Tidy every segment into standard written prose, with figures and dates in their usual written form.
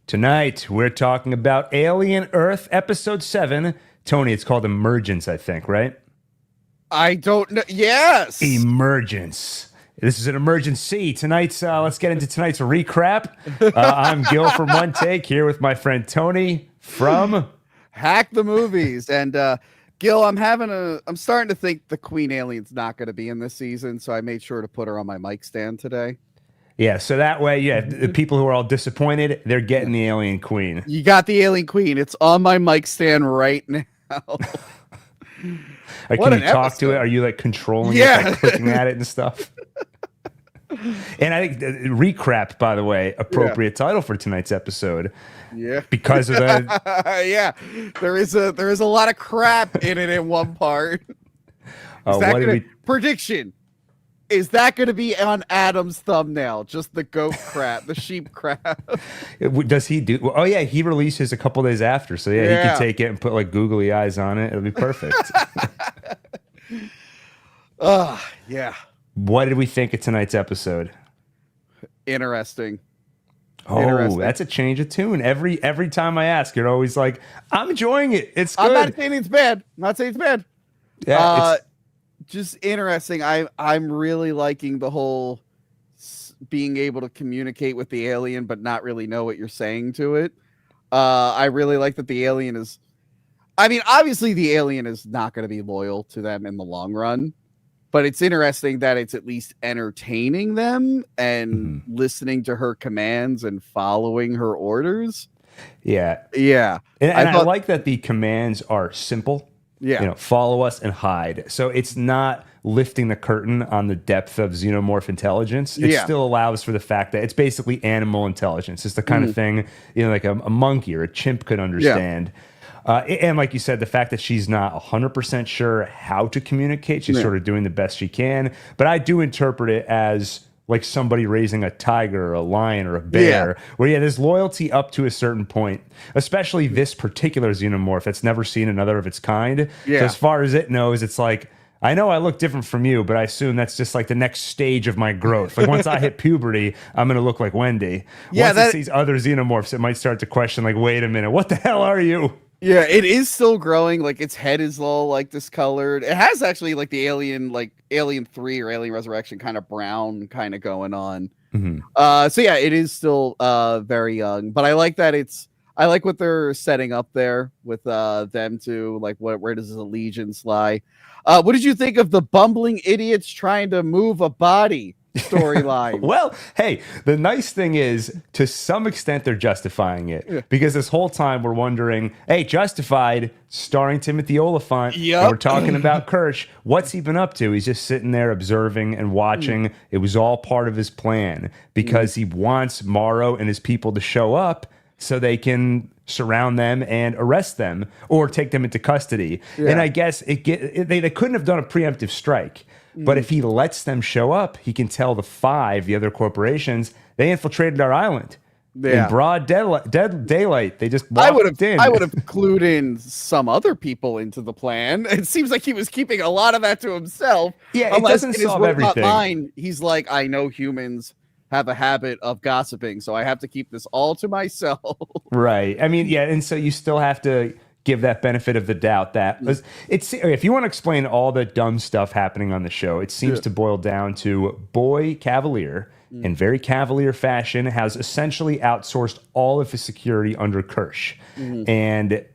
Tonight, we're talking about Alien Earth, Episode 7. Tony, it's called Emergence, I think, right? I don't know. Yes. Emergence. This is an emergency. Tonight's, let's get into tonight's recap. I'm Gil from One Take, here with my friend Tony from Hack the Movies. And Gil, I'm starting to think the Queen Alien's not going to be in this season, so I made sure to put her on my mic stand today. Yeah, so that way, the people who are all disappointed, they're getting the Alien Queen. You got the Alien Queen. It's on my mic stand right now. Like, can you talk to it? Are you like controlling it, like clicking at it and stuff? And I think recap, by the way, appropriate title for tonight's episode. Yeah, because of the there is a lot of crap in it in one part. Prediction. Is that going to be on Adam's thumbnail? Just the goat crap, the sheep crap. Does he do? Oh yeah, he releases a couple days after, so he can take it and put like googly eyes on it. It'll be perfect. Yeah. What did we think of tonight's episode? Interesting. Oh, that's a change of tune. Every time I ask, you're always like, "I'm enjoying it. It's good." I'm not saying it's bad. Yeah. Just interesting. I'm really liking the whole being able to communicate with the alien but not really know what you're saying to it. I really like that the alien is, I mean, obviously the alien is not going to be loyal to them in the long run, but it's interesting that it's at least entertaining them and listening to her commands and following her orders. Yeah. And I like that the commands are simple. Yeah. Follow us and hide. So it's not lifting the curtain on the depth of xenomorph intelligence. It still allows for the fact that it's basically animal intelligence. It's the kind of thing, like a monkey or a chimp could understand. And like you said, the fact that she's not 100% sure how to communicate, she's sort of doing the best she can. But I do interpret it as like somebody raising a tiger or a lion or a bear, where there's loyalty up to a certain point, especially this particular xenomorph that's never seen another of its kind. So as far as it knows, it's like, I know I look different from you, but I assume that's just like the next stage of my growth. Like once I hit puberty, I'm going to look like Wendy. Once it sees other xenomorphs, it might start to question like, wait a minute, what the hell are you? Yeah, it is still growing. Like its head is all like discolored. It has actually like the alien, like Alien 3 or Alien Resurrection kind of brown kind of going on. So yeah, it is still very young, but I like that I like what they're setting up there with them to like where does his allegiance lie? What did you think of the bumbling idiots trying to move a body storyline? Well, hey, the nice thing is, to some extent, they're justifying it because this whole time we're wondering, hey, Justified, starring Timothy Oliphant, and we're talking about Kersh. What's he been up to? He's just sitting there observing and watching. It was all part of his plan because he wants Morrow and his people to show up so they can surround them and arrest them or take them into custody. And I guess they couldn't have done a preemptive strike. But if he lets them show up, he can tell the other corporations, they infiltrated our island. In broad daylight. They just walked in. I would have clued in some other people into the plan. It seems like he was keeping a lot of that to himself. Yeah, it doesn't solve everything. Mind, he's like, I know humans have a habit of gossiping, so I have to keep this all to myself. Right. I mean, and so you still have to give that benefit of the doubt that it's, if you want to explain all the dumb stuff happening on the show, it seems to boil down to Boy Cavalier in very cavalier fashion has essentially outsourced all of his security under Kersh. And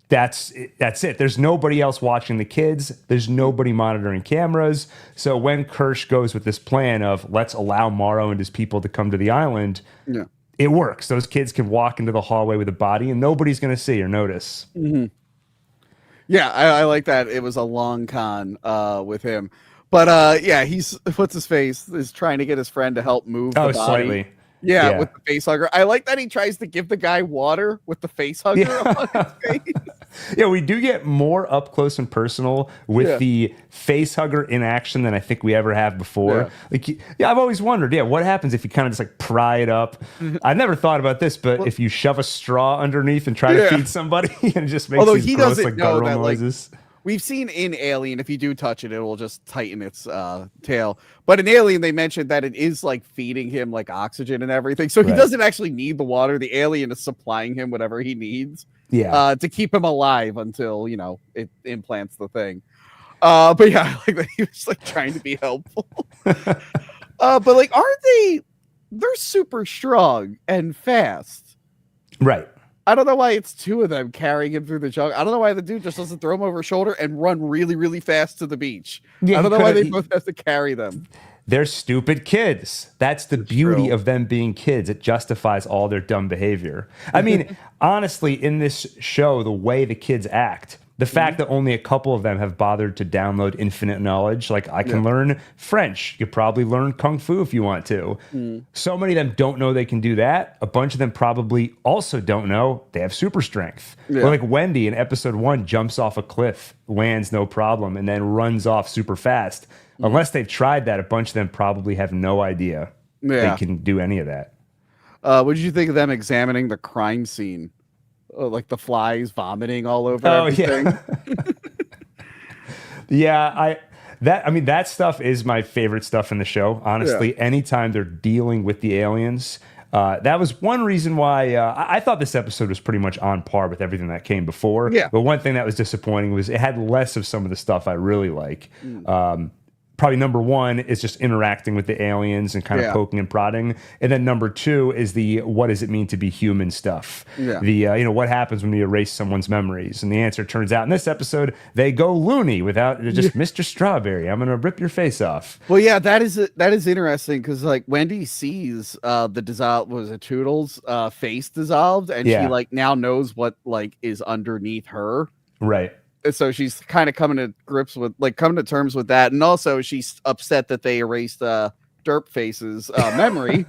that's it. There's nobody else watching the kids. There's nobody monitoring cameras. So when Kersh goes with this plan of let's allow Morrow and his people to come to the island, it works. Those kids can walk into the hallway with a body and nobody's going to see or notice. Yeah, I like that. It was a long con with him. But he's, what's his face, is trying to get his friend to help move the body. Slightly. Yeah, with the facehugger. I like that he tries to give the guy water with the facehugger on his face. Yeah, we do get more up close and personal with the facehugger in action than I think we ever have before. I've always wondered, what happens if you kind of just like pry it up? I've never thought about this, but if you shove a straw underneath and try to feed somebody, and it just makes these gross like guttural noises. we've seen in Alien, if you do touch it, it will just tighten its tail. But in Alien, they mentioned that it is like feeding him like oxygen and everything. So he doesn't actually need the water. The alien is supplying him whatever he needs to keep him alive until, you know, it implants the thing. But yeah, I like that he was like trying to be helpful. But like, they're super strong and fast. Right. I don't know why it's two of them carrying him through the jungle. I don't know why the dude just doesn't throw him over his shoulder and run really, really fast to the beach. I don't know why they both have to carry them. They're stupid kids. That's the beauty of them being kids. It justifies all their dumb behavior. I mean, honestly, in this show, the way the kids act, the fact that only a couple of them have bothered to download infinite knowledge, like I can learn French. You could probably learn Kung Fu if you want to. So many of them don't know they can do that. A bunch of them probably also don't know they have super strength. Or like Wendy in episode 1 jumps off a cliff, lands no problem, and then runs off super fast. Unless they've tried that, a bunch of them probably have no idea they can do any of that. What did you think of them examining the crime scene? Like the flies vomiting all over everything. Yeah, that stuff is my favorite stuff in the show. Honestly, anytime they're dealing with the aliens, that was one reason why I thought this episode was pretty much on par with everything that came before. Yeah. But one thing that was disappointing was it had less of some of the stuff I really like. Probably number one is just interacting with the aliens and kind of poking and prodding. And then number two is the what does it mean to be human stuff. The what happens when you erase someone's memories. And the answer turns out in this episode, they go loony without just Mr. Strawberry. I'm going to rip your face off. Well, yeah, that is interesting because like Wendy sees the dissolve was a Toodles face dissolved and she like now knows what like is underneath her. Right. So she's kind of coming to terms with that, and also she's upset that they erased Derp Face's memory.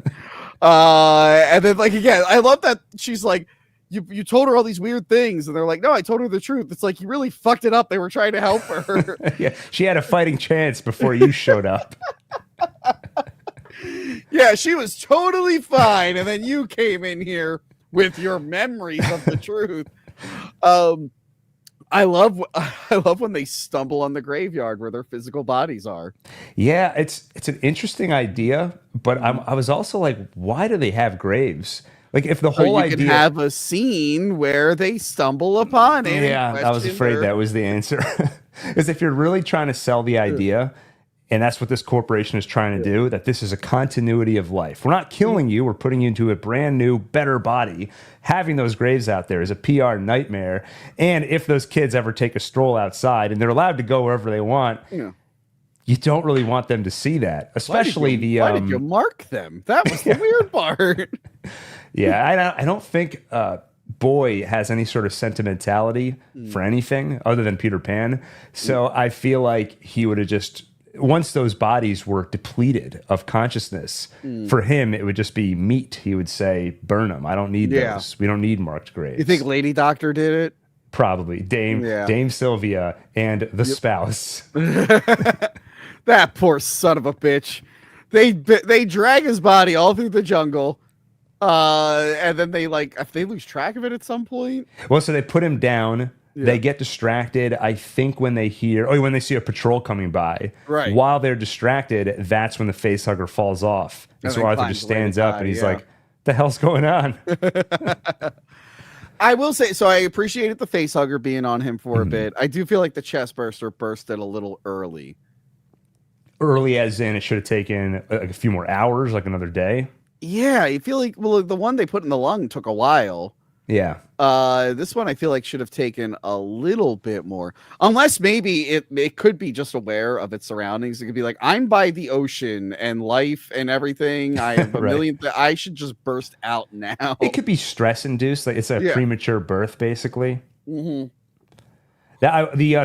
And then like again, I love that she's like, you told her all these weird things, and they're like, no, I told her the truth. It's like you really fucked it up. They were trying to help her. Yeah, she had a fighting chance before you showed up. Yeah, she was totally fine, and then you came in here with your memories of the truth. I love when they stumble on the graveyard where their physical bodies are. Yeah, it's an interesting idea, but I was also like, why do they have graves? Like, if the whole idea can have a scene where they stumble upon it. Yeah, I was afraid that was the answer. Is if you're really trying to sell the idea, and that's what this corporation is trying to do, that this is a continuity of life. We're not killing you. We're putting you into a brand new, better body. Having those graves out there is a PR nightmare. And if those kids ever take a stroll outside, and they're allowed to go wherever they want, you don't really want them to see that. Especially why did you mark them? That was the weird part. Yeah, I don't think Boy has any sort of sentimentality for anything other than Peter Pan. So I feel like he would have just... Once those bodies were depleted of consciousness, for him, it would just be meat. He would say, burn them. I don't need those. We don't need marked graves. You think Lady Doctor did it? Probably. Dame Sylvia and the spouse. That poor son of a bitch. They drag his body all through the jungle. And then they if they lose track of it at some point. Well, so they put him down. They get distracted, I think, when they see a patrol coming by. Right. While they're distracted, that's when the facehugger falls off. And so Arthur just stands up and he's like, the hell's going on? I will say, so I appreciated the facehugger being on him for a bit. I do feel like the chest burster bursted a little early. Early as in it should have taken a few more hours, like another day? Yeah, I feel like, well, the one they put in the lung took a while. Yeah. This one I feel like should have taken a little bit more. Unless maybe it could be just aware of its surroundings. It could be like, I'm by the ocean and life and everything. I have a million. I should just burst out now. It could be stress induced. Like it's a premature birth, basically. The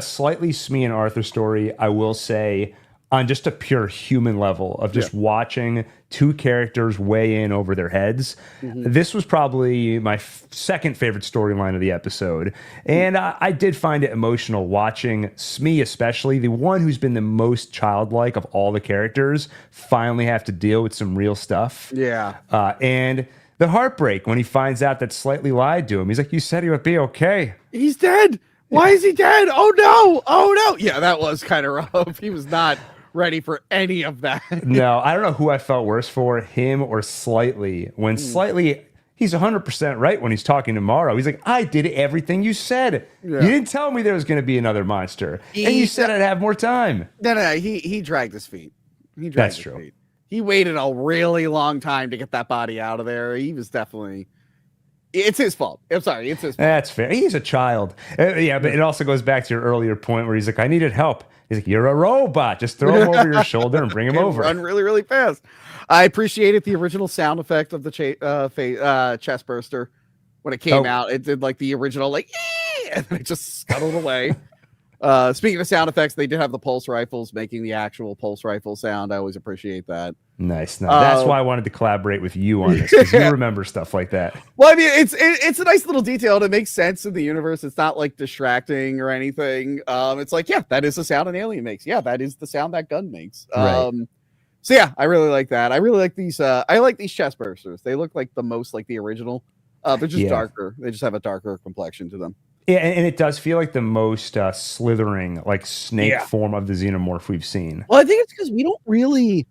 slightly Smee and Arthur story, I will say, on just a pure human level of just watching two characters weigh in over their heads. This was probably my second favorite storyline of the episode. And I did find it emotional watching Smee, especially the one who's been the most childlike of all the characters, finally have to deal with some real stuff. Yeah. And the heartbreak when he finds out that Slightly lied to him. He's like, you said he would be okay. He's dead. Why is he dead? Oh no! Oh no! Yeah, that was kind of rough. He was not ready for any of that. No, I don't know who I felt worse for, him or Slightly. When Slightly, he's 100% right when he's talking to Morrow. He's like, I did everything you said. Yeah. You didn't tell me there was going to be another monster. And you said I'd have more time. No, he dragged his feet. That's true. Feet. He waited a really long time to get that body out of there. He was definitely... It's his fault. I'm sorry. It's his fault. That's fair. He's a child. Yeah, but it also goes back to your earlier point where he's like, I needed help. He's like, you're a robot. Just throw him over your shoulder and bring him over. Run really, really fast. I appreciated the original sound effect of the chest burster. When it came out, it did like the original, like, and then it just scuttled away. Speaking of sound effects, they did have the pulse rifles making the actual pulse rifle sound. I always appreciate that. Nice. That's why I wanted to collaborate with you on this, because you remember stuff like that. Well, I mean, it's a nice little detail, and it makes sense in the universe. It's not like distracting or anything. It's like, yeah, that is the sound an alien makes. Yeah, that is the sound that gun makes. Right. So yeah, I really like that. I really like these. I like these chest bursters. They look like the most like the original. They're just darker. They just have a darker complexion to them. Yeah, and it does feel like the most slithering, like snake form of the xenomorph we've seen. Well, I think it's because we don't really,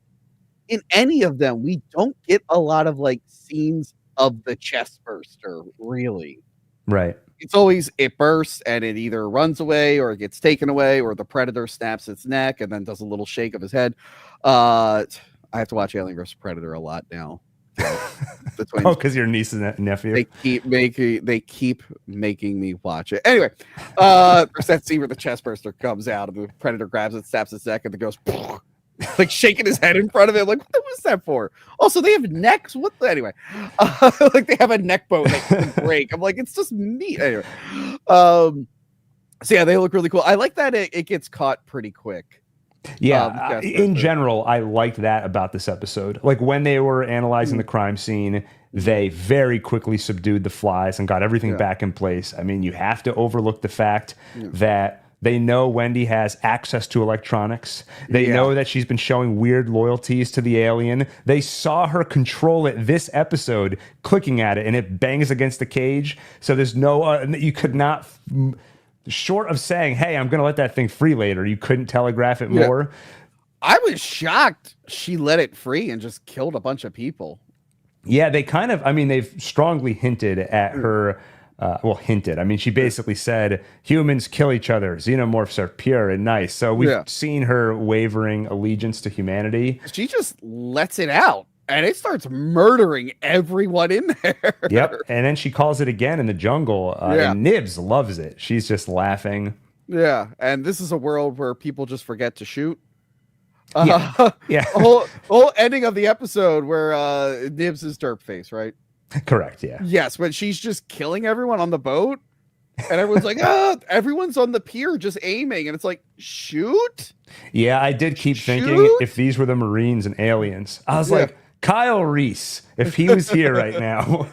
in any of them, we don't get a lot of like scenes of the chest burster, really. Right. It's always, it bursts and it either runs away or it gets taken away, or the predator snaps its neck and then does a little shake of his head. I have to watch Alien vs. Predator a lot now. Because your niece and nephew. They keep making me watch it. Anyway, there's that scene where the chest burster comes out and the predator grabs it, snaps its neck, and it goes like shaking his head in front of it. Like, what was that for? Also, they have necks. What? Anyway, like they have a neck bone that can break. I'm like, it's just meat. Anyway, so yeah, they look really cool. I like that it gets caught pretty quick. Yeah, in general, I liked that about this episode. Like when they were analyzing the crime scene, they very quickly subdued the flies and got everything back in place. I mean, you have to overlook the fact that they know Wendy has access to electronics. They know that she's been showing weird loyalties to the alien. They saw her control it this episode, clicking at it, and it bangs against the cage. So there's no, you could not... Short of saying, hey, I'm going to let that thing free later, you couldn't telegraph it more. I was shocked she let it free and just killed a bunch of people. Yeah, they kind of, I mean, they've strongly hinted at her, hinted. I mean, she basically said, humans kill each other. Xenomorphs are pure and nice. So we've seen her wavering allegiance to humanity. She just lets it out. And it starts murdering everyone in there. Yep. And then she calls it again in the jungle. And Nibs loves it. She's just laughing. Yeah. And this is a world where people just forget to shoot. Yeah. Whole ending of the episode where Nibs is derp face, right? Correct. Yeah. Yes. But she's just killing everyone on the boat. And everyone's like, everyone's on the pier just aiming. And it's like, shoot. Yeah. I did keep thinking if these were the Marines and aliens, I was like, Kyle Reese, if he was here right now.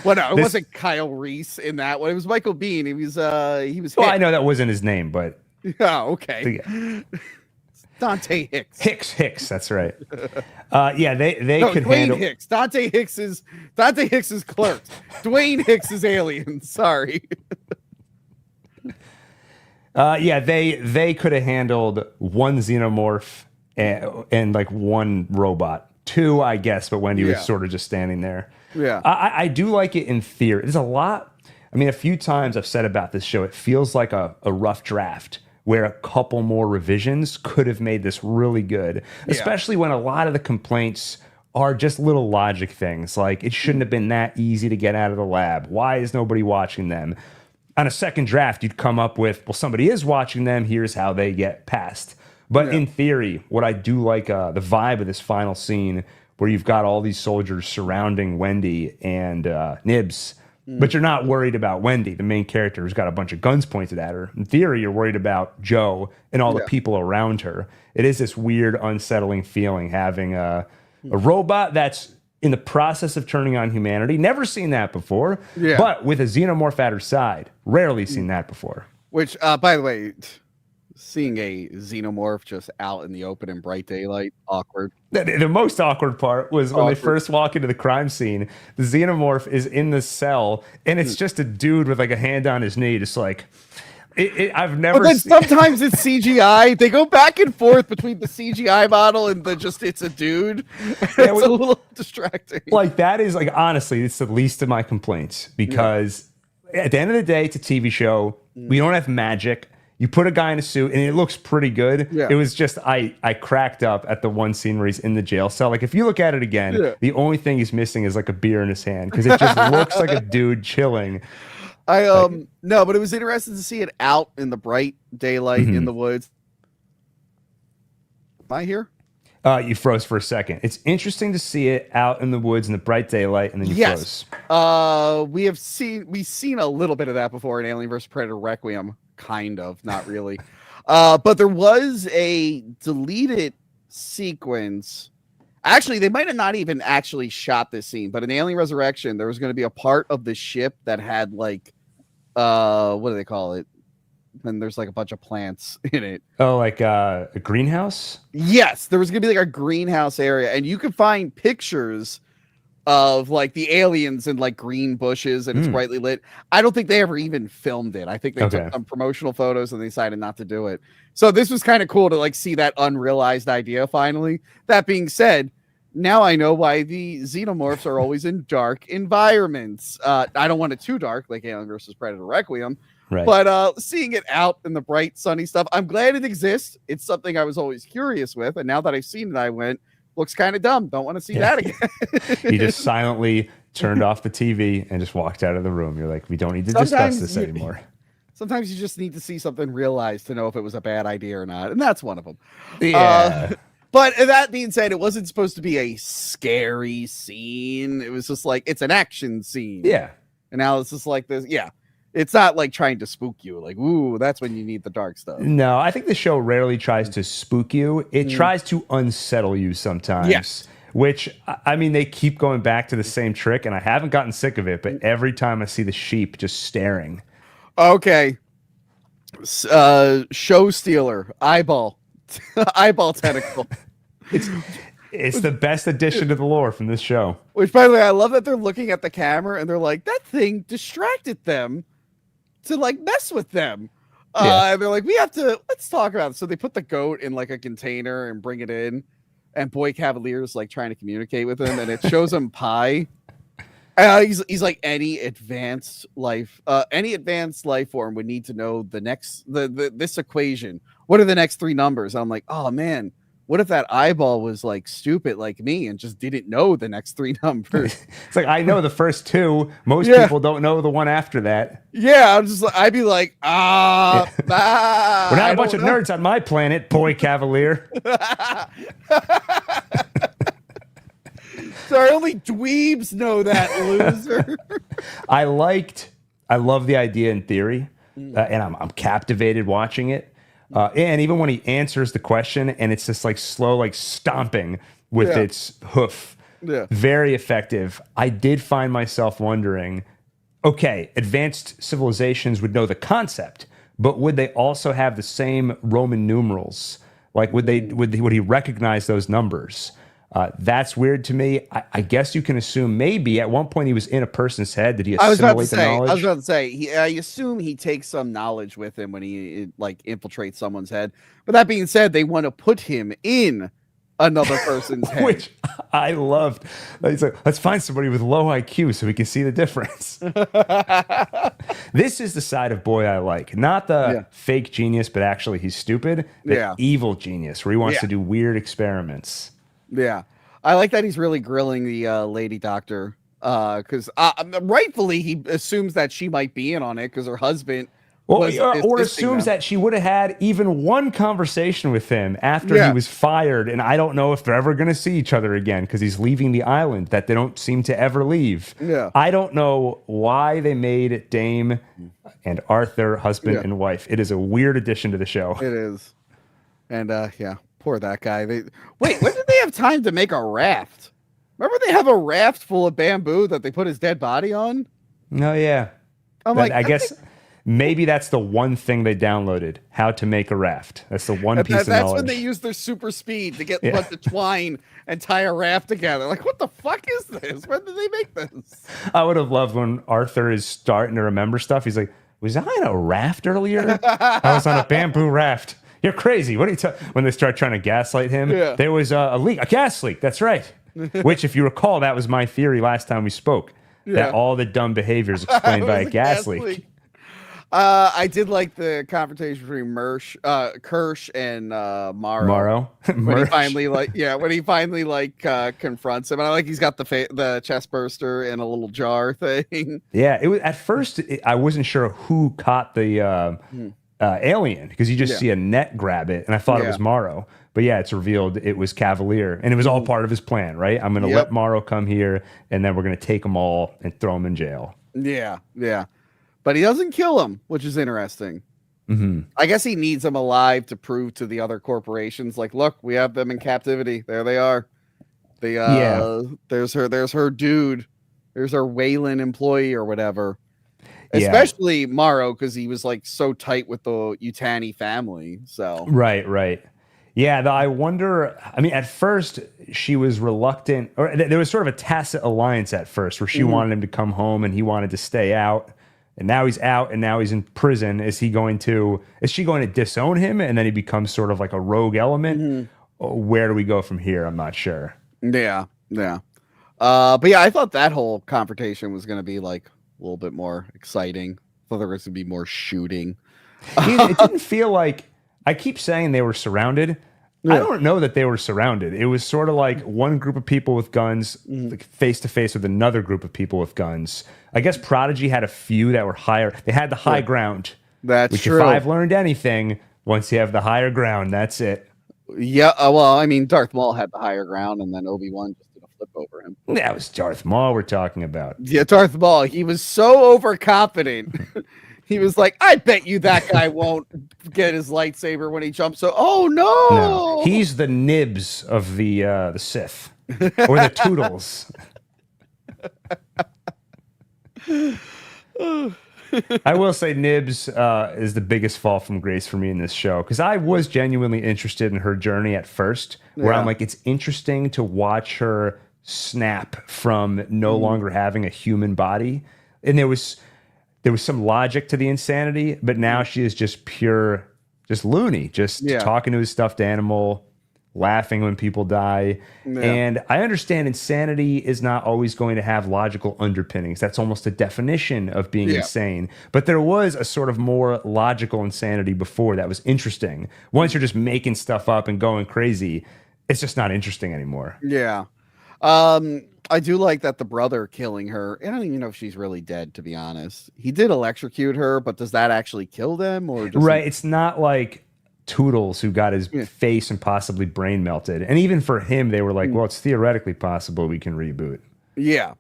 Well, no, it wasn't Kyle Reese in that one. It was Michael Biehn. He was Well, I know that wasn't his name, but okay. Dante Hicks. Hicks, that's right. They could Dwayne handle Hicks. Dante Hicks is Clerks. Dwayne Hicks is Alien. Sorry. They could have handled one xenomorph and like one robot. Two, I guess, but Wendy was sort of just standing there. Yeah. I do like it in theory. There's a lot. I mean, a few times I've said about this show, it feels like a rough draft where a couple more revisions could have made this really good, especially when a lot of the complaints are just little logic things. Like, it shouldn't have been that easy to get out of the lab. Why is nobody watching them? On a second draft, you'd come up with, well, somebody is watching them. Here's how they get past. But in theory, what I do like, the vibe of this final scene where you've got all these soldiers surrounding Wendy and Nibs, but you're not worried about Wendy, the main character who's got a bunch of guns pointed at her. In theory, you're worried about Joe and all the people around her. It is this weird, unsettling feeling having a robot that's in the process of turning on humanity. Never seen that before, but with a xenomorph at her side. Rarely seen that before. Which, by the way... Seeing a xenomorph just out in the open in bright daylight, awkward. The most awkward part was when they first walk into the crime scene. The xenomorph is in the cell, and it's just a dude with like a hand on his knee, just like, I've never. But then sometimes it's CGI. They go back and forth between the CGI model and it's a dude. It's a little distracting. Like that is like honestly, it's the least of my complaints because at the end of the day, it's a TV show. We don't have magic. You put a guy in a suit and it looks pretty good. Yeah. It was just I cracked up at the one scene where he's in the jail cell. Like if you look at it again, the only thing he's missing is like a beer in his hand because it just looks like a dude chilling. No, but it was interesting to see it out in the bright daylight in the woods. Am I here? You froze for a second. It's interesting to see it out in the woods in the bright daylight, and then you froze. We've seen a little bit of that before in Alien vs. Predator Requiem. Kind of, not really. But there was a deleted sequence. Actually, they might have not even actually shot this scene, but in Alien Resurrection, there was going to be a part of the ship that had like, what do they call it? And there's like a bunch of plants in it. Oh, like a greenhouse? Yes, there was going to be like a greenhouse area, and you can find pictures of like the aliens in like green bushes and it's brightly lit. I don't think they ever even filmed it. I think they took some promotional photos and they decided not to do it. So this was kind of cool to like see that unrealized idea finally. That being said, now I know why the xenomorphs are always in dark environments. I don't want it too dark like Alien vs. Predator Requiem. Right. But seeing it out in the bright sunny stuff, I'm glad it exists. It's something I was always curious with, and now that I've seen it, I went, looks kind of dumb. Don't want to see that again. You just silently turned off the TV and just walked out of the room. You're like, we don't need to discuss this anymore. Sometimes you just need to see something realized to know if it was a bad idea or not. And that's one of them. Yeah. But that being said, it wasn't supposed to be a scary scene. It was just like, it's an action scene. Yeah. And now it's just like this. Yeah. It's not like trying to spook you. Like, ooh, that's when you need the dark stuff. No, I think the show rarely tries to spook you. It tries to unsettle you sometimes. Yes. Which, I mean, they keep going back to the same trick, and I haven't gotten sick of it, but every time I see the sheep just staring. Okay. Show stealer. Eyeball. Eyeball tentacle. It's the best addition to the lore from this show. Which, by the way, I love that they're looking at the camera and they're like, that thing distracted them to like mess with them. And they're like, let's talk about it. So they put the goat in like a container and bring it in. And Boy Cavalier's like trying to communicate with him, and it shows him pie. He's like, any advanced life form would need to know this equation. What are the next three numbers? I'm like, oh man, what if that eyeball was like stupid like me and just didn't know the next three numbers? It's like, I know the first two. Most people don't know the one after that. Yeah, I'd be like, we're not a bunch of nerds on my planet, Boy Cavalier. Sorry, only dweebs know that, loser. I love the idea in theory, and I'm captivated watching it. And even when he answers the question and it's just like slow, like stomping with its hoof, very effective. I did find myself wondering, okay, advanced civilizations would know the concept, but would they also have the same Roman numerals? Like, would he recognize those numbers? That's weird to me. I guess you can assume maybe at one point he was in a person's head. Did he assimilate the knowledge? I was about to say, I assume he takes some knowledge with him when he like infiltrates someone's head. But that being said, they want to put him in another person's head. Which I loved. He's like, let's find somebody with low IQ so we can see the difference. This is the side of Boy I like. Not the fake genius, but actually he's stupid. The evil genius where he wants to do weird experiments. Yeah, I like that he's really grilling the lady doctor because rightfully he assumes that she might be in on it because her husband assumes that she would have had even one conversation with him after he was fired, and I don't know if they're ever going to see each other again because he's leaving the island that they don't seem to ever leave. Yeah, I don't know why they made Dame and Arthur husband and wife. It is a weird addition to the show. It is, and poor that guy. When did they have time to make a raft? Remember they have a raft full of bamboo that they put his dead body on? No, yeah. I guess maybe that's the one thing they downloaded, how to make a raft. That's the one piece of knowledge. That's when they use their super speed to get the twine and tie a raft together. Like, what the fuck is this? When did they make this? I would have loved when Arthur is starting to remember stuff. He's like, was I on a raft earlier? I was on a bamboo raft. You're crazy. What are you when they start trying to gaslight him? Yeah. There was a leak, a gas leak. That's right. Which, if you recall, that was my theory last time we spoke. Yeah. That all the dumb behavior is explained by a gas leak. I did like the confrontation between Kersh and Morrow. When he finally confronts him. And I like he's got the chest burster in a little jar thing. Yeah, it was at first I wasn't sure who caught the alien because you just see a net grab it, and I thought it was Morrow. But yeah, it's revealed it was Cavalier, and it was all part of his plan, right? I'm going to let Morrow come here, and then we're going to take them all and throw them in jail. Yeah, yeah. But he doesn't kill him, which is interesting. Mm-hmm. I guess he needs them alive to prove to the other corporations, like, look, we have them in captivity. There they are. There's her dude. There's her Wayland employee or whatever. Especially Morrow, because he was like so tight with the Yutani family. So right. Yeah, I wonder. I mean, at first she was reluctant, or there was sort of a tacit alliance at first, where she wanted him to come home and he wanted to stay out. And now he's out, and now he's in prison. Is she going to disown him, and then he becomes sort of like a rogue element? Where do we go from here? I'm not sure. Yeah. But yeah, I thought that whole confrontation was going to be like a little bit more exciting. I thought there was going to be more shooting. It didn't feel like, I keep saying they were surrounded. I don't know that they were surrounded. It was sort of like one group of people with guns face to face with another group of people with guns. I guess Prodigy had a few that were higher. They had the high ground. That's which, true. if I've learned anything, once you have the higher ground, that's it. Yeah. Well, I mean, Darth Maul had the higher ground, and then Obi-Wan just did a flip over him. That was Darth Maul we're talking about. Yeah, Darth Maul. He was so overconfident. He was like, I bet you that guy won't get his lightsaber when he jumps. So, no. He's the Nibs of the Sith, or the Toodles. I will say Nibs is the biggest fall from grace for me in this show, because I was genuinely interested in her journey at first, where I'm like, it's interesting to watch her snap from no longer having a human body. And there was some logic to the insanity, but now she is just pure, just loony, just talking to his stuffed animal, laughing when people die. Yeah. And I understand insanity is not always going to have logical underpinnings. That's almost a definition of being insane. But there was a sort of more logical insanity before that was interesting. Once you're just making stuff up and going crazy, it's just not interesting anymore. Yeah. I do like that the brother killing her. I don't even know if she's really dead, to be honest. He did electrocute her, but does that actually kill them? Or just it's not like Toodles, who got his face and possibly brain melted. And even for him, they were like, well, it's theoretically possible we can reboot. Yeah.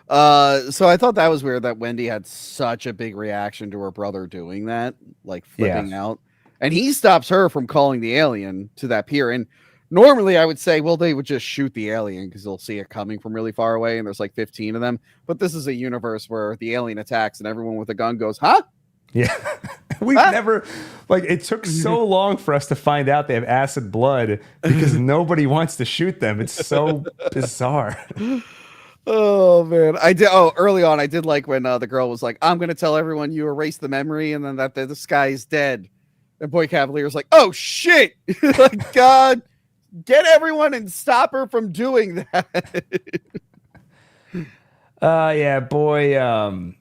So I thought that was weird that Wendy had such a big reaction to her brother doing that, like flipping out. And he stops her from calling the alien to that pier. And normally I would say, well, they would just shoot the alien because they'll see it coming from really far away, and there's like 15 of them. But this is a universe where the alien attacks and everyone with a gun goes, huh? Yeah. We've never, like, it took so long for us to find out they have acid blood because nobody wants to shoot them. It's so bizarre. Oh, man. Early on, I did like when the girl was like, I'm going to tell everyone you erased the memory and then that this guy is dead. And Boy Cavalier was like, oh, shit. Like, God, get everyone and stop her from doing that. Boy,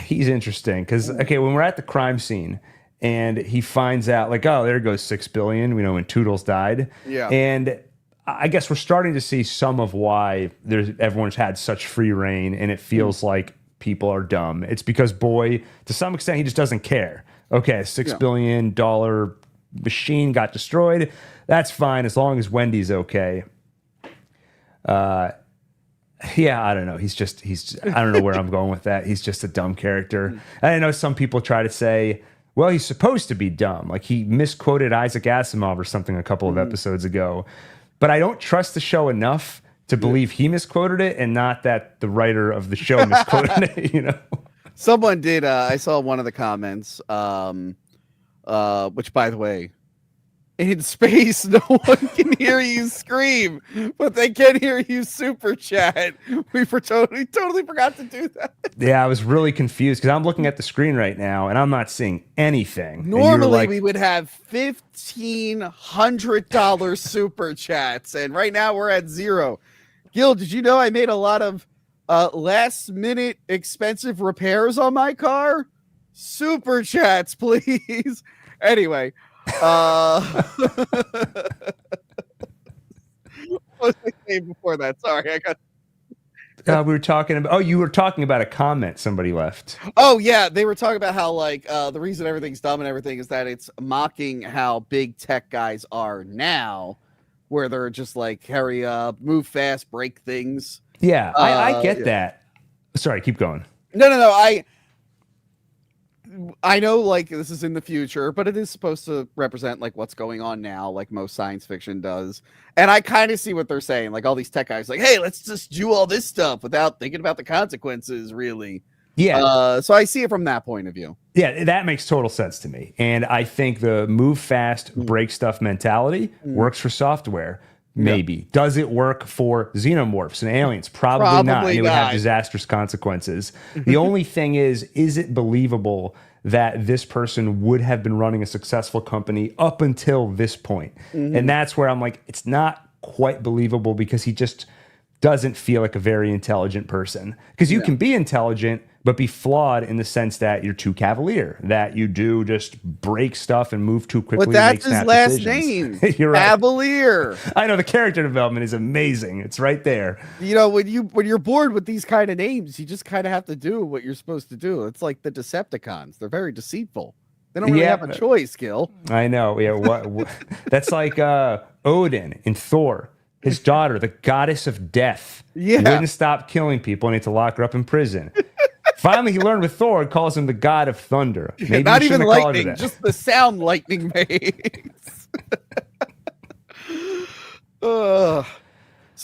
he's interesting because, okay, when we're at the crime scene and he finds out, like, oh, there goes 6 billion, we know when Toodles died. Yeah. And I guess we're starting to see some of why everyone's had such free reign and it feels like people are dumb. It's because Boy, to some extent, he just doesn't care. Okay, $6 billion machine got destroyed. That's fine as long as Wendy's okay. I don't know. I don't know where I'm going with that. He's just a dumb character. And I know some people try to say, well, he's supposed to be dumb. Like he misquoted Isaac Asimov or something a couple of episodes ago. But I don't trust the show enough to believe he misquoted it and not that the writer of the show misquoted it, you know? Someone did. I saw one of the comments, which, by the way, in space, no one can hear you scream, but they can hear you super chat. We totally forgot to do that. Yeah, I was really confused because I'm looking at the screen right now and I'm not seeing anything. Normally, we would have $1,500 super chats, and right now we're at 0. Gil, did you know I made a lot of last minute expensive repairs on my car? Super chats, please. Anyway, what was I saying before that? Sorry, I got. We were talking about. Oh, you were talking about a comment somebody left. Oh yeah, they were talking about how like the reason everything's dumb and everything is that it's mocking how big tech guys are now, where they're just like hurry up, move fast, break things. Yeah, I get that. Sorry, keep going. No. I know like this is in the future, but it is supposed to represent like what's going on now, like most science fiction does. And I kind of see what they're saying. Like all these tech guys like, hey, let's just do all this stuff without thinking about the consequences, really. Yeah. So I see it from that point of view. Yeah, that makes total sense to me. And I think the move fast, break stuff mentality works for software. Maybe. Yep. Does it work for xenomorphs and aliens? Probably not. And it would have disastrous consequences. The only thing is it believable that this person would have been running a successful company up until this point? And that's where I'm like, it's not quite believable because he just doesn't feel like a very intelligent person. Because you can be intelligent, but be flawed in the sense that you're too cavalier, that you do just break stuff and move too quickly. But that's his last name. You're right. Cavalier. I know the character development is amazing. It's right there. You know, when you're bored with these kind of names, you just kind of have to do what you're supposed to do. It's like the Decepticons. They're very deceitful. They don't really have a choice, Gil. I know. Yeah. What that's like Odin in Thor. His daughter, the goddess of death, wouldn't stop killing people and he had to lock her up in prison. Finally, he learned with Thor and calls him the god of thunder. Maybe not even lightning, just the sound lightning makes. So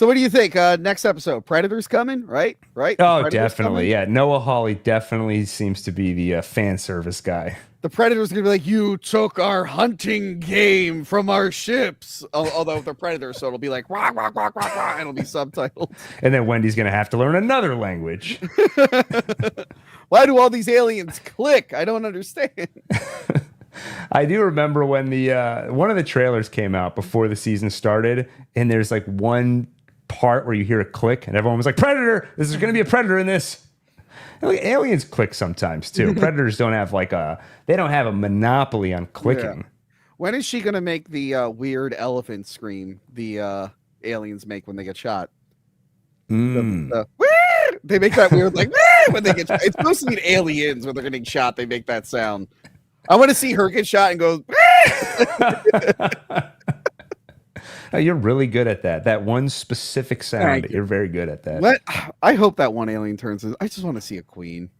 what do you think? Next episode, Predator's coming, right? Right? Oh, definitely. Yeah, Noah Hawley definitely seems to be the fan service guy. The Predator's going to be like, you took our hunting game from our ships. Although they're Predators, so it'll be like, rah, rah, rah, rah, rah, and it'll be subtitled. And then Wendy's going to have to learn another language. Why do all these aliens click? I don't understand. I do remember when the one of the trailers came out before the season started, and there's like one part where you hear a click, and everyone was like, Predator! There's going to be a Predator in this. Like, aliens click sometimes too. Predators don't have they don't have a monopoly on clicking. Yeah. When is she gonna make the weird elephant scream the aliens make when they get shot? They make that weird like when they get shot. It's supposed to be aliens when they're getting shot. They make that sound. I want to see her get shot and go. You're really good at that. That one specific sound. You're very good at that. I hope that one alien turns. I just want to see a queen.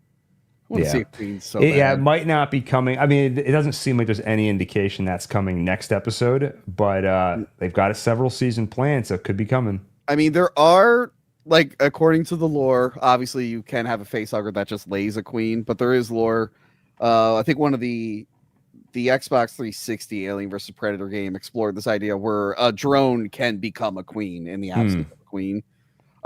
I want to see a queen so bad. Yeah, it might not be coming. I mean, it doesn't seem like there's any indication that's coming next episode, but they've got a several season plan, so it could be coming. I mean, there are, like, according to the lore, obviously you can have a facehugger that just lays a queen, but there is lore. I think one of the Xbox 360 Alien vs. Predator game explored this idea where a drone can become a queen in the absence of a queen.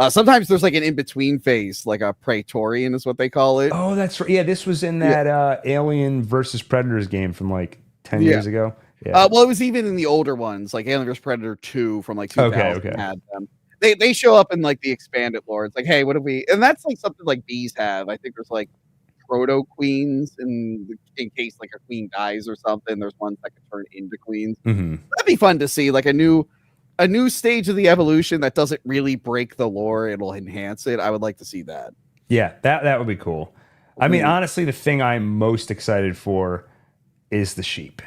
Sometimes there's like an in-between phase, like a Praetorian is what they call it. Oh, that's right. Yeah, this was in that Alien vs. Predators game from like 10 years ago. Yeah. Well, it was even in the older ones, like Alien vs. Predator 2 from like 2000 okay. had them. They show up in like the expanded lore. It's like, hey, what do we... And that's like something like bees have. I think there's like proto queens in case like a queen dies or something. There's ones that can turn into queens. That'd be fun to see, like a new stage of the evolution that doesn't really break the lore. It'll enhance it. I would like to see that. Yeah, that would be cool. I mean, honestly, the thing I'm most excited for is the sheep.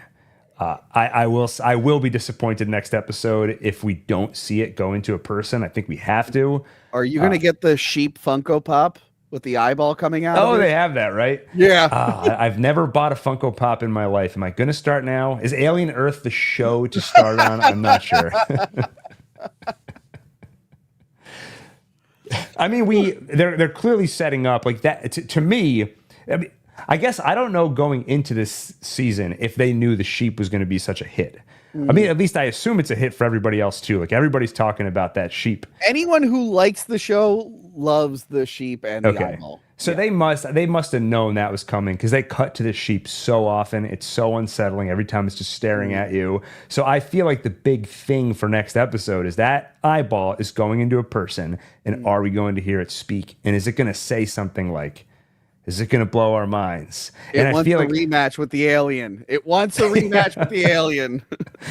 I will be disappointed next episode if we don't see it go into a person. I think we have to. Are you going to get the sheep Funko Pop with the eyeball coming out? Oh, they have that, right? Yeah. I've never bought a Funko Pop in my life. Am I going to start now? Is Alien Earth the show to start on? I'm not sure. I mean, they're clearly setting up like that. To me, I mean, I guess I don't know going into this season if they knew the sheep was going to be such a hit. I mean, at least I assume it's a hit for everybody else too. Like everybody's talking about that sheep. Anyone who likes the show loves the sheep and the eyeball. So they must have known that was coming because they cut to the sheep so often. It's so unsettling every time it's just staring at you. So I feel like the big thing for next episode is that eyeball is going into a person, and are we going to hear it speak? And is it going to say something like, is it going to blow our minds? I feel like a rematch with the alien. It wants a rematch with the alien.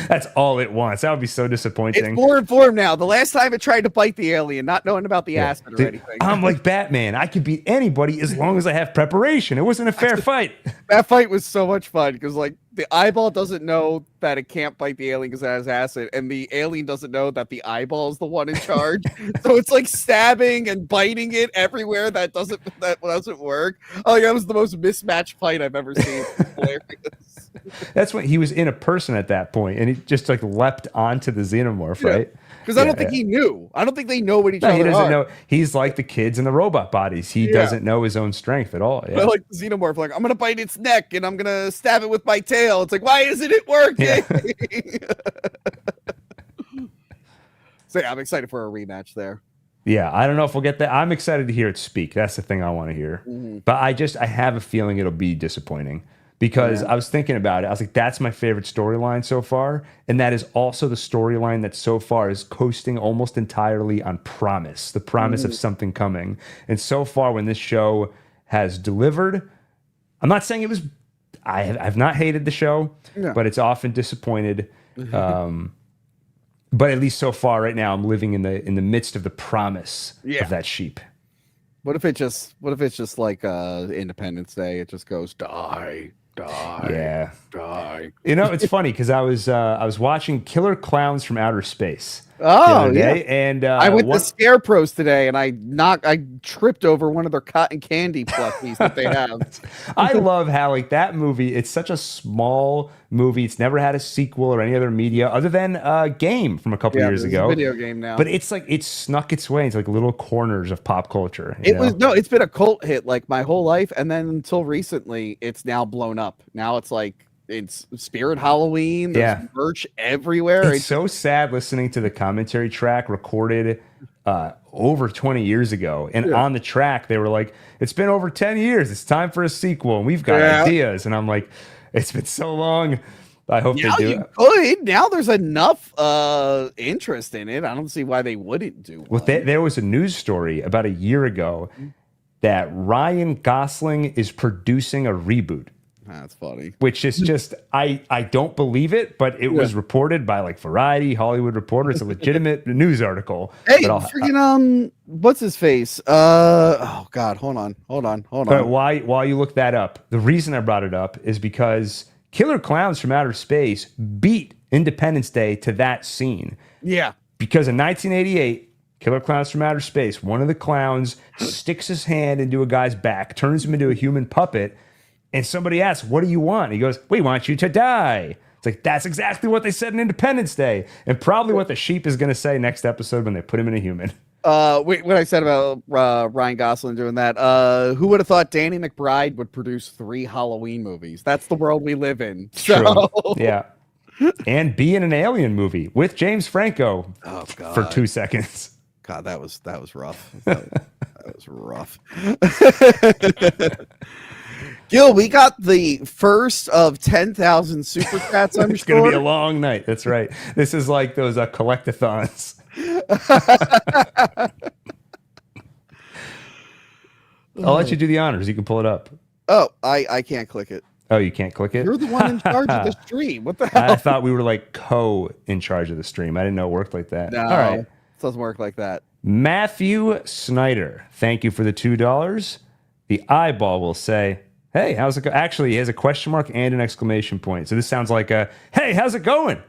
That's all it wants. That would be so disappointing. It's more informed now. The last time it tried to bite the alien, not knowing about the acid or anything. I'm like Batman. I could beat anybody as long as I have preparation. It wasn't a fair fight. That fight was so much fun because like the eyeball doesn't know that it can't bite the alien because it has acid, and the alien doesn't know that the eyeball is the one in charge. So it's like stabbing and biting it everywhere. That doesn't work. Oh, that was the most mismatched fight I've ever seen. Hilarious. That's when he was in a person at that point, and he just like leapt onto the xenomorph, right? Because I don't think he knew. I don't think they know what each other he doesn't are. know. He's like the kids in the robot bodies. He doesn't know his own strength at all. But like the xenomorph, like I'm gonna bite its neck and I'm gonna stab it with my tail. It's like, why isn't it working? So I'm excited for a rematch there. Yeah, I don't know if we'll get that. I'm excited to hear it speak. That's the thing I want to hear. But I have a feeling it'll be disappointing. Because I was thinking about it. I was like, that's my favorite storyline so far. And that is also the storyline that so far is coasting almost entirely on promise, the promise of something coming. And so far, when this show has delivered, I'm not saying it was, I've not hated the show, but it's often disappointed. But at least so far right now, I'm living in the midst of the promise of that sheep. What if it's just like Independence Day? It just goes die. Die. You know, it's funny because I was watching Killer Clowns from Outer Space. Oh yeah, and I went to Scarecrows today, and I tripped over one of their cotton candy plushies that they have. I love how like that movie. It's such a small movie. It's never had a sequel or any other media other than a game from a couple years ago. A video game now, but it's like it's snuck its way into like little corners of pop culture. It's been a cult hit like my whole life, and then until recently, it's now blown up. Now it's like. It's Spirit Halloween. There's merch everywhere. It's so sad listening to the commentary track recorded over 20 years ago. And on the track, they were like, it's been over 10 years. It's time for a sequel. And we've got ideas. And I'm like, it's been so long. I hope they do it. Now there's enough interest in it. I don't see why they wouldn't do one. Well, there was a news story about a year ago that Ryan Gosling is producing a reboot. That's funny. Which is just, I don't believe it, but it was reported by like Variety, Hollywood Reporter. It's a legitimate news article. Hey, freaking what's his face? Oh God, hold on. But while you look that up, the reason I brought it up is because Killer Clowns from Outer Space beat Independence Day to that scene. Yeah. Because in 1988, Killer Clowns from Outer Space, one of the clowns sticks his hand into a guy's back, turns him into a human puppet. And somebody asks, what do you want? He goes, we want you to die. It's like, that's exactly what they said in Independence Day. And probably what the sheep is going to say next episode when they put him in a human. What I said about Ryan Gosling doing that, who would have thought Danny McBride would produce 3 Halloween movies? That's the world we live in. So. True. Yeah. And be in an Alien movie with James Franco for 2 seconds. God, that was rough. That was rough. Gil, we got the first of 10,000 super chats. It's going to be a long night. That's right. This is like those collectathons. I'll let you do the honors. You can pull it up. Oh, I can't click it. Oh, you can't click it? You're the one in charge of the stream. What the hell? I thought we were like in charge of the stream. I didn't know it worked like that. No, all right. It doesn't work like that. Matthew Snyder, thank you for the $2. The eyeball will say, hey, how's it go? Actually, he has a question mark and an exclamation point. So this sounds like a, hey, how's it going?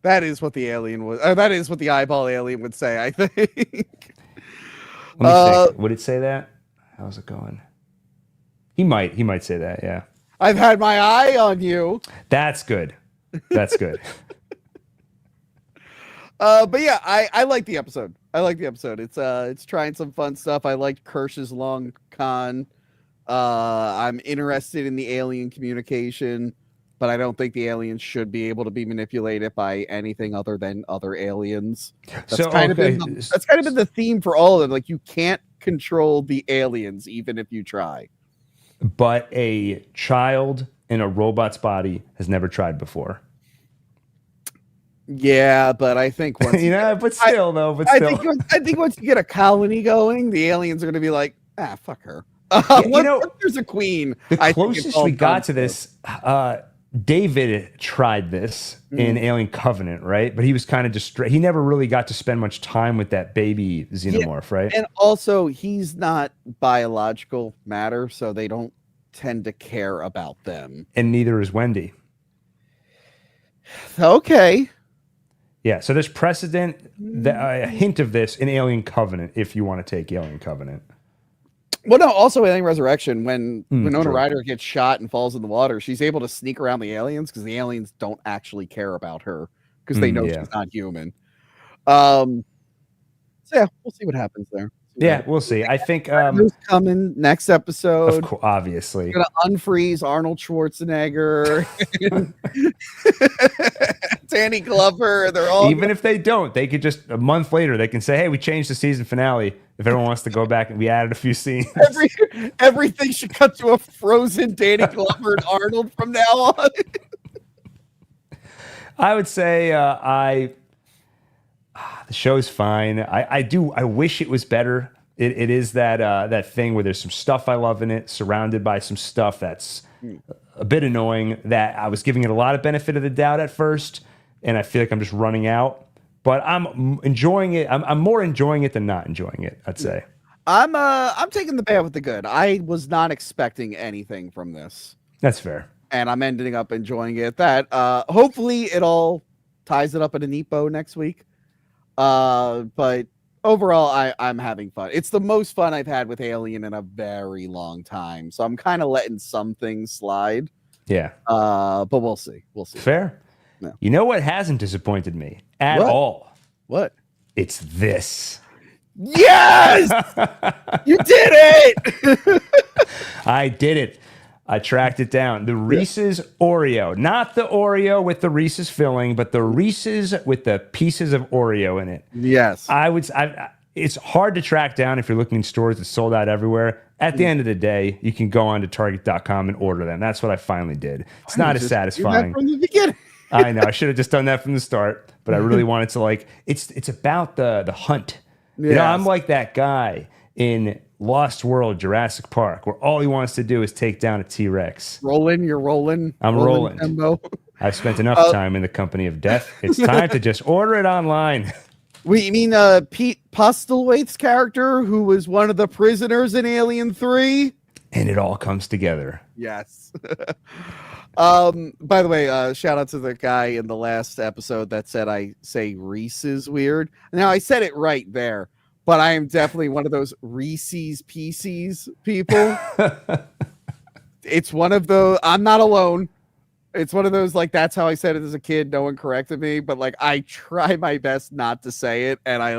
That is what the alien would. That is what the eyeball alien would say, I think. Let me think. Would it say that? How's it going? He might say that. Yeah. I've had my eye on you. That's good. That's good. But yeah, I like the episode. It's trying some fun stuff. I liked Kersh's long con. I'm interested in the alien communication, but I don't think the aliens should be able to be manipulated by anything other than other aliens. That's kind of been the theme for all of them. Like, you can't control the aliens even if you try. But a child in a robot's body has never tried before. Yeah, but I think once I think once you get a colony going, the aliens are going to be like, fuck her. Once there's a queen. The closest we got to this, David tried this in Alien Covenant, right? But he was kind of he never really got to spend much time with that baby xenomorph, right? And also, he's not biological matter, so they don't tend to care about them. And neither is Wendy. Okay. Yeah, so there's precedent, a hint of this in Alien Covenant, if you want to take Alien Covenant. Well, no, also Alien Resurrection, when Winona Ryder gets shot and falls in the water, she's able to sneak around the aliens because the aliens don't actually care about her because they know she's not human. So yeah, we'll see what happens there. We'll see. I think who's coming next episode. Of course, obviously. We're gonna unfreeze Arnold Schwarzenegger, Danny Glover. They're all even if they don't, they could just a month later they can say, "Hey, we changed the season finale." If everyone wants to go back and we added a few scenes, everything should cut to a frozen Danny Glover and Arnold from now on. I would say the show's fine. I wish it was better. It is that thing where there's some stuff I love in it, surrounded by some stuff that's a bit annoying. That I was giving it a lot of benefit of the doubt at first, and I feel like I'm just running out. But I'm enjoying it. I'm more enjoying it than not enjoying it, I'd say. I'm taking the bad with the good. I was not expecting anything from this. That's fair. And I'm ending up enjoying it. That hopefully it all ties it up in a neat bow next week. But overall, I'm having fun. It's the most fun I've had with Alien in a very long time. So I'm kind of letting some things slide. Yeah. But we'll see. We'll see. Fair. No. You know what hasn't disappointed me at all? What? It's this. Yes! You did it! I did it. I tracked it down. The Reese's Oreo. Not the Oreo with the Reese's filling, but the Reese's with the pieces of Oreo in it. Yes. It's hard to track down if you're looking in stores. It's sold out everywhere. At the end of the day, you can go on to Target.com and order them. That's what I finally did. It's not as satisfying. From the beginning. I know. I should have just done that from the start, but I really wanted to it's about the hunt. Yes. You know, I'm like that guy in Lost World, Jurassic Park, where all he wants to do is take down a T-Rex. You're rolling. I'm rolling. I've spent enough time in the company of death. It's time to just order it online. You mean Pete Postlewaite's character, who was one of the prisoners in Alien 3? And it all comes together. Yes. By the way, shout out to the guy in the last episode that said I say Reese's weird. Now I said it right there, but I am definitely one of those Reese's Pieces people. It's one of those. I'm not alone. It's one of those, like, that's how I said it as a kid. No one corrected me, but like I try my best not to say it, and I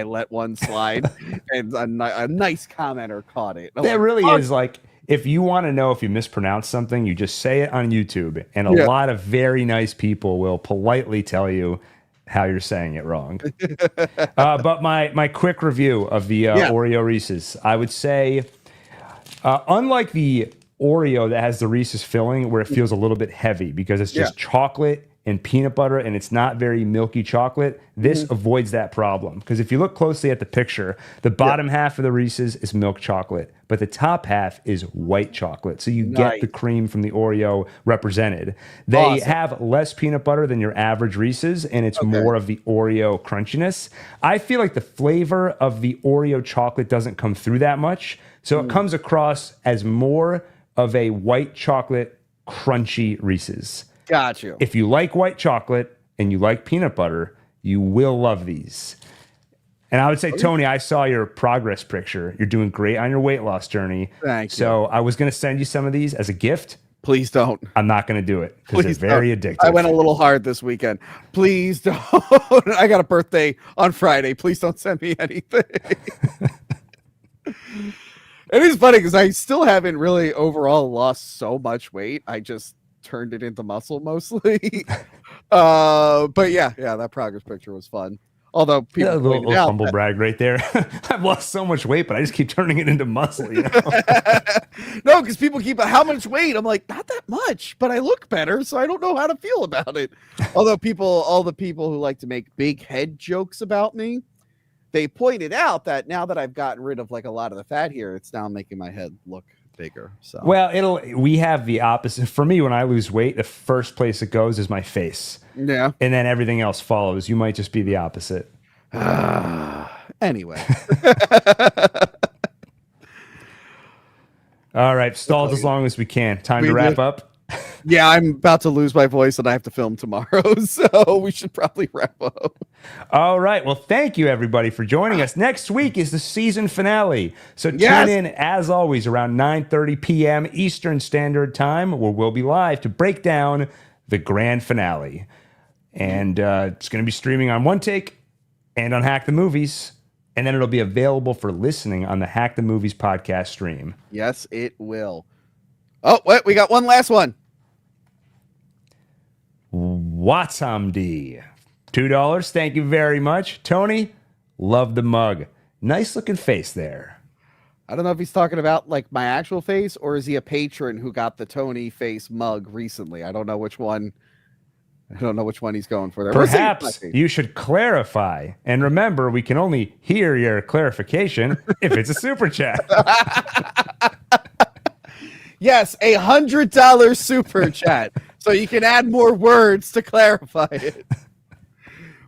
let one slide, and a nice commenter caught it. That really is like, if you want to know if you mispronounce something, you just say it on YouTube, and a lot of very nice people will politely tell you how you're saying it wrong. But my quick review of the Oreo Reese's, I would say, unlike the Oreo that has the Reese's filling, where it feels a little bit heavy because it's just chocolate and peanut butter, and it's not very milky chocolate, this avoids that problem. Because if you look closely at the picture, the bottom half of the Reese's is milk chocolate, but the top half is white chocolate. So you get the cream from the Oreo represented. They have less peanut butter than your average Reese's, and it's more of the Oreo crunchiness. I feel like the flavor of the Oreo chocolate doesn't come through that much. So it comes across as more of a white chocolate crunchy Reese's. Got you. If you like white chocolate and you like peanut butter, you will love these. And I would say, Tony, I saw your progress picture. You're doing great on your weight loss journey. Thank you. So I was going to send you some of these as a gift. Please don't. I'm not going to do it because it's very addictive. I went a little hard this weekend. Please don't. I got a birthday on Friday. Please don't send me anything. It is funny because I still haven't really overall lost so much weight. I just turned it into muscle mostly. But yeah, that progress picture was fun. Although people a little humble brag right there. I've lost so much weight, but I just keep turning it into muscle. You know? No, because people keep how much weight? I'm like, not that much, but I look better, so I don't know how to feel about it. Although all the people who like to make big head jokes about me, they pointed out that now that I've gotten rid of like a lot of the fat here, it's now making my head look bigger. So well, we have the opposite. For me, when I lose weight, the first place it goes is my face. Yeah. And then everything else follows. You might just be the opposite. Anyway. All right. Stalled as long as we can. Time to wrap up. Yeah, I'm about to lose my voice and I have to film tomorrow. So we should probably wrap up. All right. Well, thank you, everybody, for joining us. Next week is the season finale. So tune in, as always, around 9:30 p.m. Eastern Standard Time, where we'll be live to break down the grand finale. And it's going to be streaming on One Take and on Hack the Movies. And then it'll be available for listening on the Hack the Movies podcast stream. Yes, it will. Oh, wait, we got one last one. Watsamdi, $2. Thank you very much. Tony, love the mug. Nice looking face there. I don't know if he's talking about like my actual face or is he a patron who got the Tony face mug recently? I don't know which one. I don't know which one he's going for there. Perhaps you should clarify. And remember, we can only hear your clarification if it's a super chat. Yes, $100 super chat. So you can add more words to clarify it.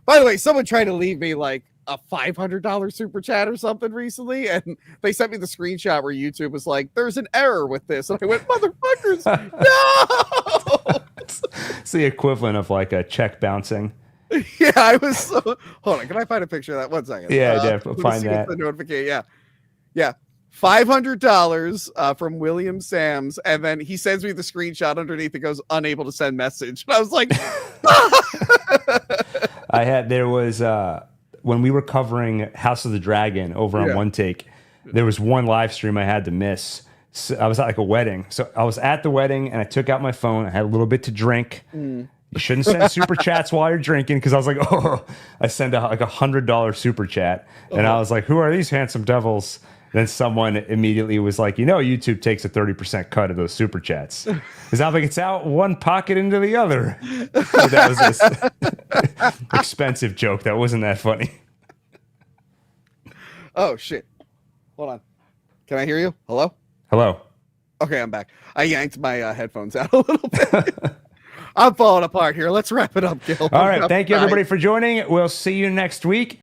By the way, someone tried to leave me like a $500 super chat or something recently, and they sent me the screenshot where YouTube was like, "There's an error with this," and I went, "Motherfuckers, no!" It's the equivalent of like a check bouncing. Yeah, I was so. Hold on, can I find a picture of that? 1 second. Yeah, definitely find that. The notification. Yeah. $500 from William Sams, and then he sends me the screenshot underneath. It goes unable to send message. And I was like, there was when we were covering House of the Dragon over on One Take, there was one live stream I had to miss. So I was at like a wedding. So I was at the wedding and I took out my phone. I had a little bit to drink. You shouldn't send super chats while you're drinking, because I was like, I sent like $100 super chat. And I was like, who are these handsome devils? Then someone immediately was like, YouTube takes a 30% cut of those super chats. Because I'm like, it's out one pocket into the other. So that was this expensive joke. That wasn't that funny. Oh, shit. Hold on. Can I hear you? Hello? Hello. Okay, I'm back. I yanked my headphones out a little bit. I'm falling apart here. Let's wrap it up, Gil. All right. Thank you, everybody, for joining. We'll see you next week.